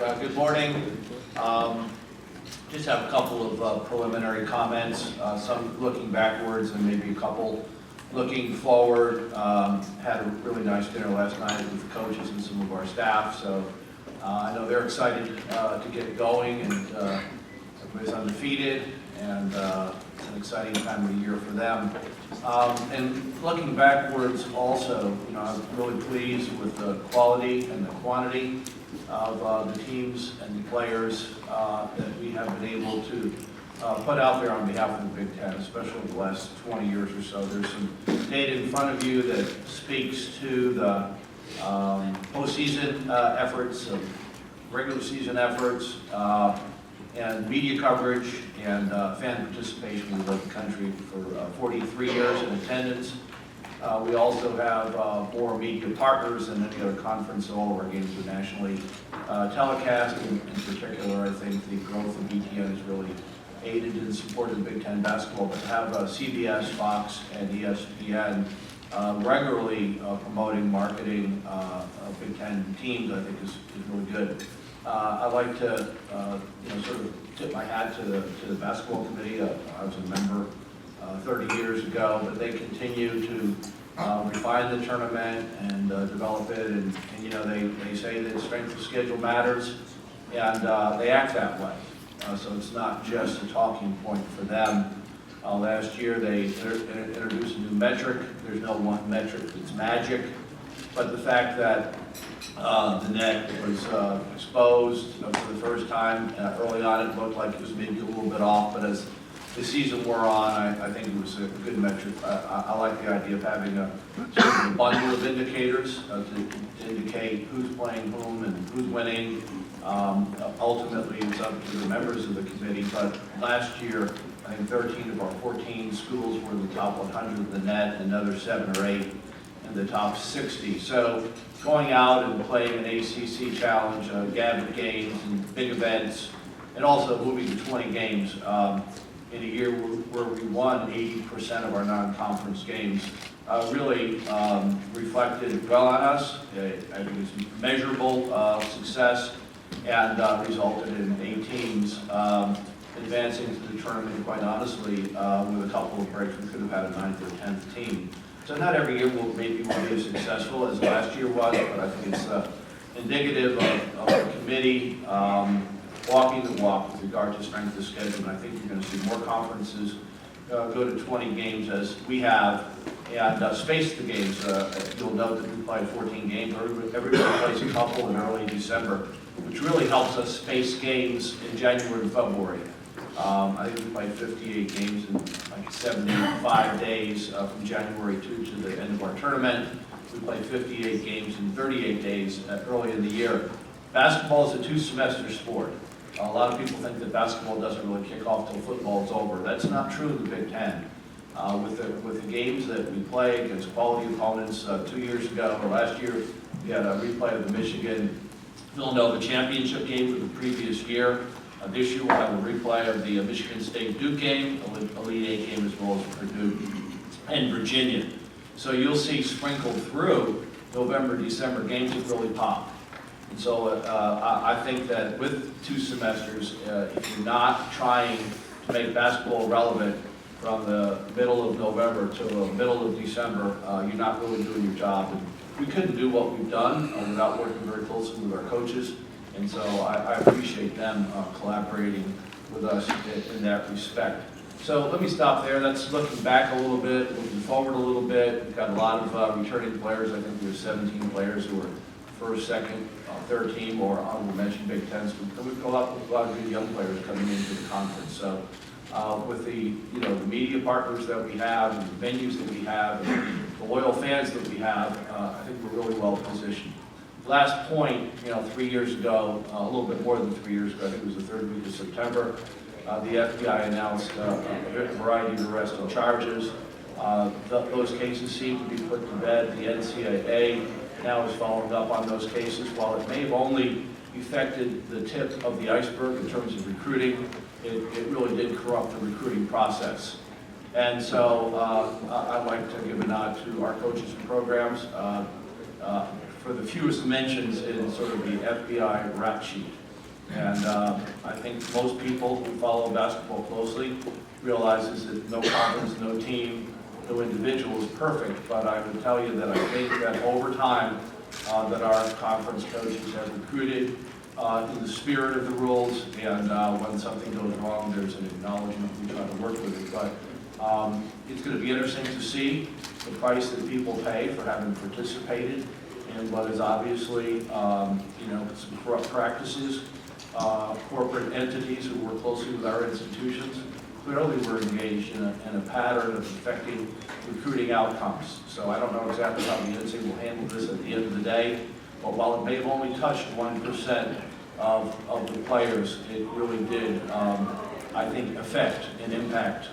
Good morning. Just have a couple of preliminary comments, some looking backwards and maybe a couple looking forward. Had a really nice dinner last night with the coaches and some of our staff, so I know they're excited to get going, and everybody's undefeated, and it's an exciting time of the year for them. And looking backwards also, I'm really pleased with the quality and the quantity of the teams and the players that we have been able to put out there on behalf of the Big Ten, especially the last 20 years or so. There's some data in front of you that speaks to the postseason efforts, regular season efforts, and media coverage and fan participation. We've led the country for 43 years in attendance. We also have more media partners than any other conference. All of our games are nationally telecast. In particular, I think the growth of BTN has really aided in support of Big Ten basketball. But to have CBS, Fox, and ESPN regularly promoting, marketing Big Ten teams, I think is really good. I'd like to sort of tip my hat to the basketball committee. I was a member 30 years ago, but they continue to refine the tournament and develop it, and they say that strength of schedule matters, and they act that way. So it's not just a talking point for them. Last year they introduced a new metric. There's no one metric that's magic, but the fact that the net was exposed for the first time early on, it looked like it was maybe a little bit off, but as the season wore on, I think it was a good metric. I like the idea of having a sort of a bundle of indicators to indicate who's playing whom and who's winning. Ultimately, it's up to the members of the committee, but last year, I think 13 of our 14 schools were in the top 100 of the net, another 7 or 8 in the top 60. So going out and playing an ACC challenge, gathered games and big events, and also moving to 20 games, in a year where we won 80% of our non-conference games, really reflected well on us. I think it's measurable success, and resulted in 8 teams advancing to the tournament, quite honestly, with a couple of breaks. We could have had a 9th or 10th team. So not every year will maybe be as successful as last year was, but I think it's indicative of the committee walking the walk with regard to strength of schedule. And I think you're going to see more conferences go to 20 games as we have, and space the games. You'll note that we play 14 games. Everybody plays a couple in early December, which really helps us space games in January and February. I think we played 58 games in like 75 days from January to the end of our tournament. We played 58 games in 38 days early in the year. Basketball is a 2-semester sport. A lot of people think that basketball doesn't really kick off till football is over. That's not true in the Big Ten. With the games that we play against quality opponents 2 years ago, or last year, we had a replay of the Michigan-Villanova championship game for the previous year. This year we'll have a replay of the Michigan State-Duke game, Elite Eight game, as well as Purdue and Virginia. So you'll see sprinkled through November, December games that really pop. And so I think that with 2 semesters, if you're not trying to make basketball relevant from the middle of November to the middle of December, you're not really doing your job. And we couldn't do what we've done without working very closely with our coaches. And so I appreciate them collaborating with us in that respect. So let me stop there. That's looking back a little bit, looking forward a little bit. We've got a lot of returning players. I think we have 17 players who are first, second, third team, or honorable mention Big Tens. We've got a lot of good young players coming into the conference. So with the the media partners that we have, and the venues that we have, and the loyal fans that we have, I think we're really well positioned. Last point, 3 years ago, a little bit more than 3 years ago, I think it was the 3rd week of September, the FBI announced a variety of arrests and charges. Those cases seem to be put to bed. The NCAA now is following up on those cases. While it may have only affected the tip of the iceberg in terms of recruiting, it really did corrupt the recruiting process. And so I'd like to give a nod to our coaches and programs for the fewest mentions in sort of the FBI rap sheet. And I think most people who follow basketball closely realizes that no conference, no team, no individual is perfect, but I would tell you that I think that over time, that our conference coaches have recruited in the spirit of the rules, and when something goes wrong, there's an acknowledgement. We try to work with it, but it's going to be interesting to see the price that people pay for having participated in what is obviously, some corrupt practices. Corporate entities who work closely with our institutions clearly were engaged in a pattern of affecting recruiting outcomes. So I don't know exactly how the NCAA will handle this at the end of the day, but while it may have only touched 1% of the players, it really did, I think, affect and impact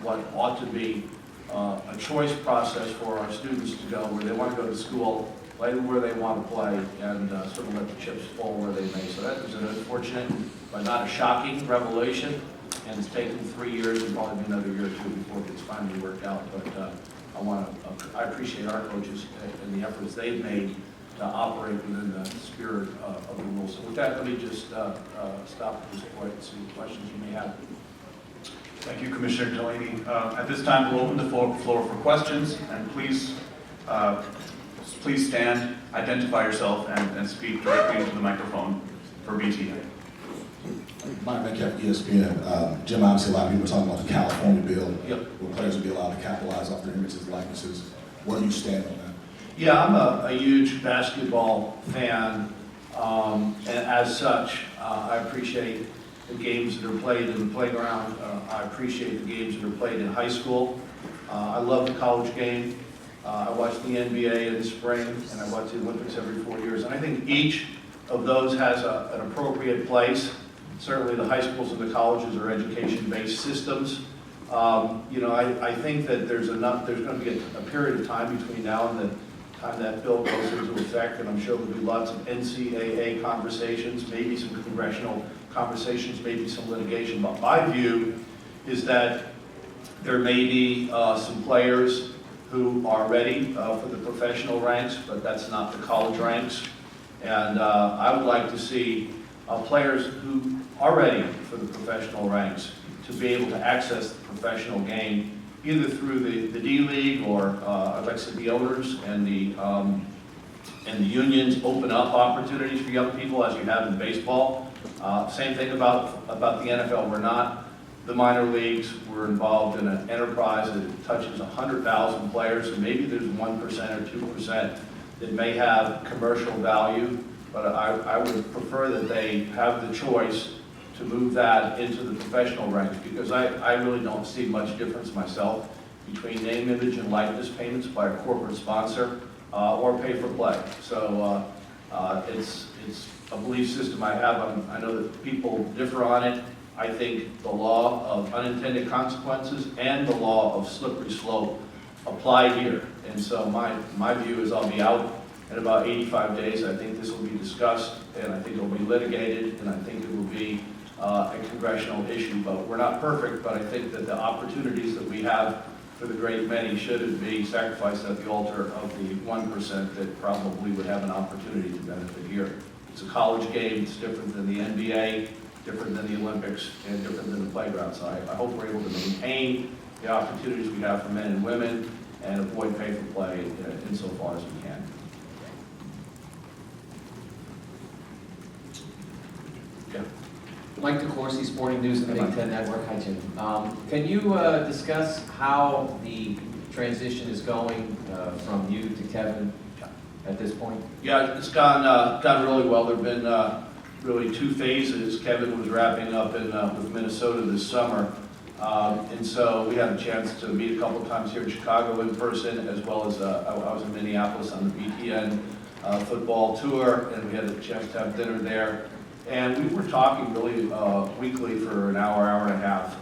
what ought to be a choice process for our students to go where they want to go to school, play where they want to play, and sort of let the chips fall where they may. So that was an unfortunate, but not a shocking revelation, and it's taken 3 years and probably be another year or two before it gets finally worked out. But I appreciate our coaches and the efforts they've made to operate within the spirit of the rules. So with that, let me just stop at this point and see what questions you may have. Thank you, Commissioner Delany. At this time, we'll open the floor for questions, and please stand, identify yourself, and speak directly into the microphone for BTA. Mike Metcalf, ESPN. Jim, obviously a lot of people are talking about the California bill, Yep. where players will be allowed to capitalize off their images and likenesses. Where do you stand on that? Yeah, I'm a huge basketball fan, and as such, I appreciate the games that are played in the playground. I appreciate the games that are played in high school. I love the college game. I watch the NBA in the spring, and I watch the Olympics every 4 years. And I think each of those has an appropriate place. Certainly the high schools and the colleges are education-based systems. I think that there's going to be a period of time between now and the time that bill goes into effect, and I'm sure there'll be lots of NCAA conversations, maybe some congressional conversations, maybe some litigation. But my view is that there may be some players who are ready for the professional ranks, but that's not the college ranks. And I would like to see players who are ready for the professional ranks to be able to access the professional game, either through the D-League or, I'd like to see the owners and the unions open up opportunities for young people as you have in baseball. Same thing about the NFL. We're not the minor leagues. We're involved in an enterprise that touches 100,000 players, and maybe there's 1% or 2% that may have commercial value, but I would prefer that they have the choice to move that into the professional ranks, because I really don't see much difference myself between name, image, and likeness payments by a corporate sponsor or pay for play. So it's a belief system I have. I know that people differ on it. I think the law of unintended consequences and the law of slippery slope apply here. And so my view is I'll be out in about 85 days. I think this will be discussed, and I think it will be litigated, and I think it will be a congressional issue. But we're not perfect, but I think that the opportunities that we have for the great many shouldn't be sacrificed at the altar of the 1% that probably would have an opportunity to benefit here. It's a college game. It's different than the NBA, different than the Olympics, and different than the playground. So I hope we're able to maintain the opportunities we have for men and women and avoid pay for play insofar as we can. Yeah. Mike DeCourcy, Sporting News and the Big Ten Network. Hi, Jim. Can you discuss how the transition is going from you to Kevin at this point? Yeah, it's gone really well. There have been really two phases. Kevin was wrapping up with Minnesota this summer, and so we had a chance to meet a couple of times here in Chicago in person, as well as I was in Minneapolis on the BTN football tour, and we had a chance to have dinner there. And we were talking really weekly for an hour, hour and a half.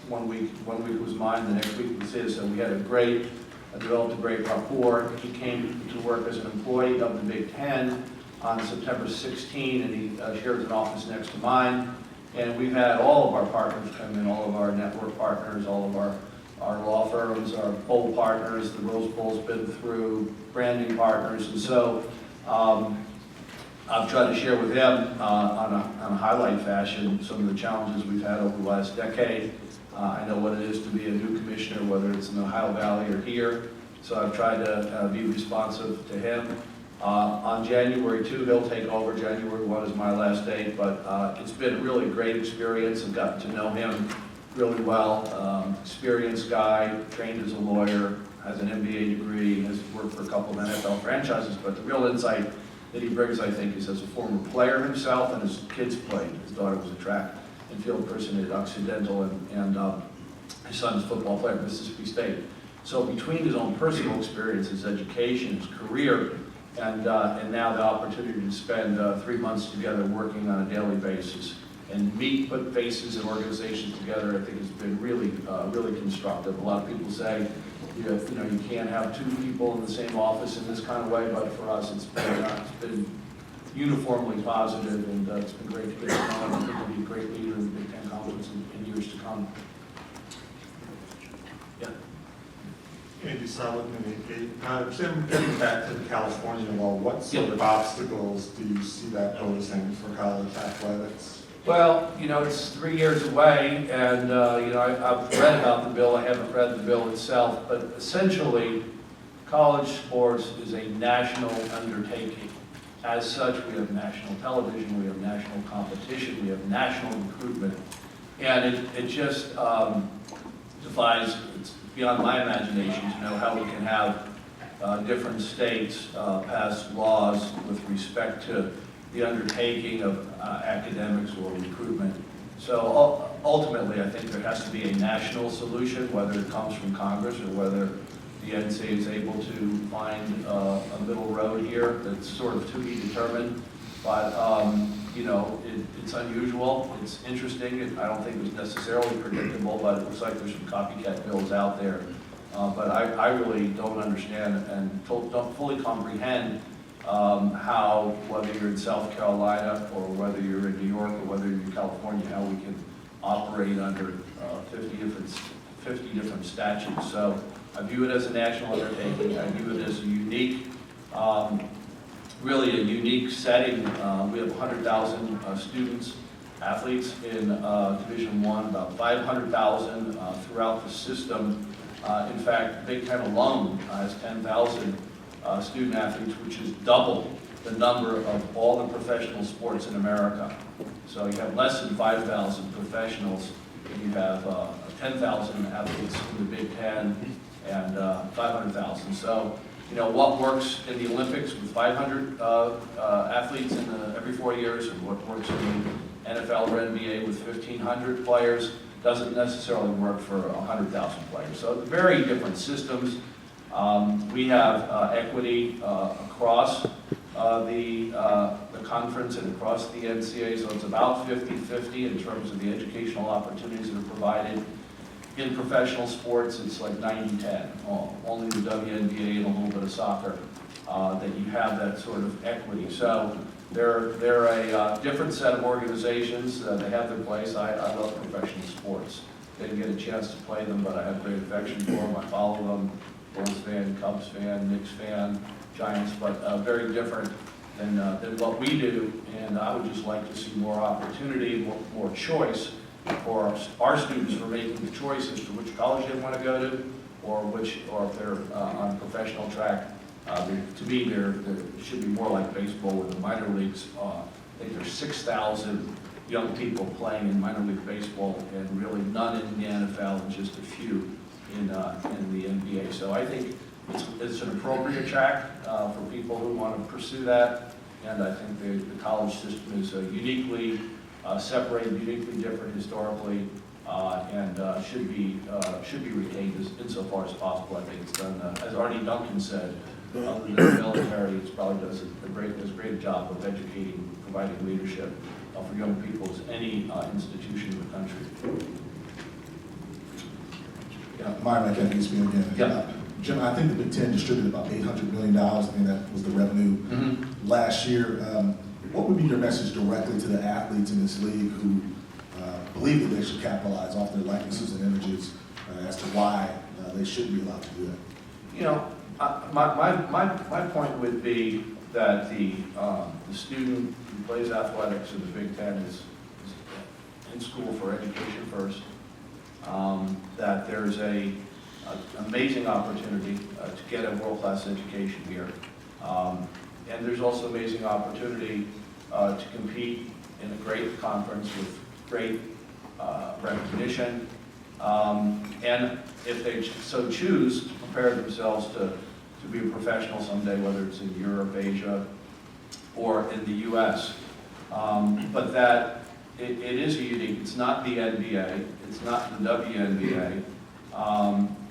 One week was mine, the next week was his. So we had developed a great rapport. He came to work as an employee of the Big Ten on September 16, and he shares an office next to mine. And we've had all of our partners come in, all of our network partners, all of our law firms, our bowl partners, the Rose Bowl's been through, branding partners. And so I've tried to share with him on a highlight fashion some of the challenges we've had over the last decade. I know what it is to be a new commissioner, whether it's in the Ohio Valley or here, so I've tried to be responsive to him. On January 2, he'll take over. January 1 is my last date, but it's been a really great experience. I've gotten to know him really well. Experienced guy, trained as a lawyer, has an MBA degree, has worked for a couple of NFL franchises, but the real insight that he brings, I think, is as a former player himself, and his kids played. His daughter was a track and field person at Occidental, and his son's a football player at Mississippi State. So between his own personal experience, his education, his career, and now the opportunity to spend 3 months together working on a daily basis and put faces and organizations together, I think has been really, really constructive. A lot of people say, you can't have two people in the same office in this kind of way, but for us, it's been uniformly positive, and it's been great to get to know him. I think he'll be a great leader in the Big Ten Conference in years to come. Yeah. Andy Solomon, Jim, getting back to the California law, what sort of obstacles do you see that posing for college athletics? Well, it's 3 years away, and, I've read about the bill. I haven't read the bill itself, but essentially, college sports is a national undertaking. As such, we have national television, we have national competition, we have national recruitment, and it just defies, it's beyond my imagination to know how we can have different states pass laws with respect to the undertaking of academics or recruitment. So ultimately, I think there has to be a national solution, whether it comes from Congress or whether the NCAA is able to find a middle road here. That's sort of to be determined, but it's unusual, it's interesting. I don't think it was necessarily predictable, but it looks like there's some copycat bills out there. But I really don't understand and don't fully comprehend how, whether you're in South Carolina or whether you're in New York or whether you're in California, how we can operate under 50 different statutes. So I view it as a national undertaking. I view it as a unique, really a unique setting. We have 100,000 students, athletes in Division I, about 500,000 throughout the system. In fact, Big Ten alone has 10,000 student athletes, which is double the number of all the professional sports in America. So you have less than 5,000 professionals, and you have 10,000 athletes in the Big Ten and 500,000. So, what works in the Olympics with 500 athletes every 4 years, and what works in the NFL or NBA with 1,500 players doesn't necessarily work for 100,000 players. So very different systems. We have equity across the conference and across the NCAA, so it's about 50-50 in terms of the educational opportunities that are provided. In professional sports, it's like 90-10. Only the WNBA and a little bit of soccer that you have that sort of equity. So they're a different set of organizations. They have their place. I love professional sports. Didn't get a chance to play them, but I have great affection for them. I follow them. Bulls fan, Cubs fan, Knicks fan, Giants, but very different than what we do. And I would just like to see more opportunity, more choice for our students for making the choice as to which college they want to go to, or if they're on professional track. To me, there should be more like baseball with the minor leagues. I think there's 6,000 young people playing in minor league baseball, and really none in the NFL, and just a few in the NBA. So I think it's an appropriate track for people who want to pursue that, and I think the college system is uniquely separated, uniquely different historically, and should be retained insofar as possible. I think it's done, as Arnie Duncan said, other than the military, it probably does a great job of educating, providing leadership for young people as any institution in the country. Yeah, Myron McCaffrey, ESPN again. Yeah. Jim, I think the Big Ten distributed about $800 million. I think that was the revenue last year. What would be your message directly to the athletes in this league who believe that they should capitalize off their likenesses and images as to why they shouldn't be allowed to do that? My point would be, that the student who plays athletics in the Big Ten is in school for education first, that there's an amazing opportunity to get a world-class education here. And there's also amazing opportunity to compete in a great conference with great recognition. And if they so choose, to prepare themselves to be a professional someday, whether it's in Europe, Asia, or in the US. But that it is a unique, it's not the NBA, it's not the WNBA.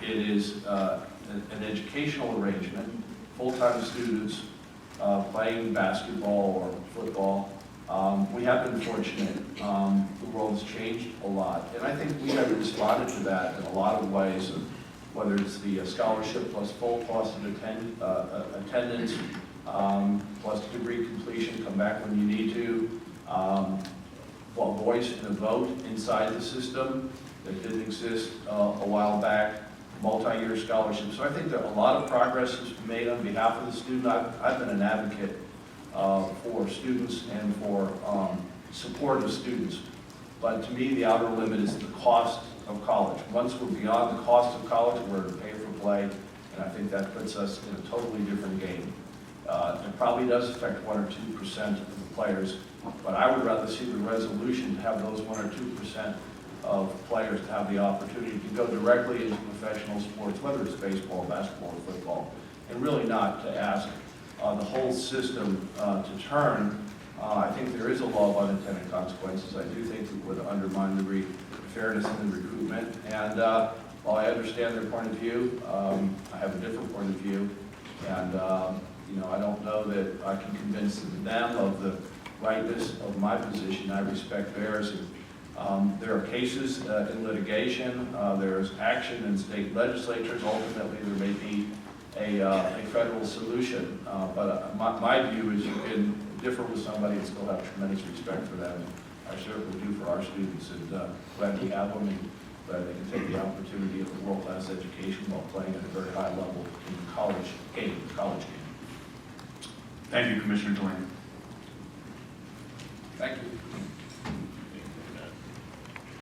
It is an educational arrangement, full-time students playing basketball or football. We have been fortunate. The world has changed a lot. And I think we have responded to that in a lot of ways, whether it's the scholarship plus full cost of attendance, plus degree completion, come back when you need to, voice and a vote inside the system that didn't exist a while back, multi-year scholarships. So I think that a lot of progress has been made on behalf of the student. I've been an advocate for students and for support of students. But to me, the outer limit is the cost of college. Once we're beyond the cost of college, we're to pay for play, and I think that puts us in a totally different game. It probably does affect 1 or 2% of the players, but I would rather see the resolution to have those 1 or 2% of players to have the opportunity to go directly into professional sports, whether it's baseball, basketball, or football, and really not to ask the whole system to turn. I think there is a law of unintended consequences. I do think it would undermine the fairness in the recruitment. And while I understand their point of view, I have a different point of view. And I don't know that I can convince them of the rightness of my position. I respect theirs. There are cases in litigation. There's action in state legislatures. Ultimately, there may be a federal solution. But my view is you can differ with somebody and still have tremendous respect for them. I certainly do for our students, and glad we have them, and glad they can take the opportunity of a world-class education while playing at a very high level in the college game. Thank you, Commissioner Delany. Thank you.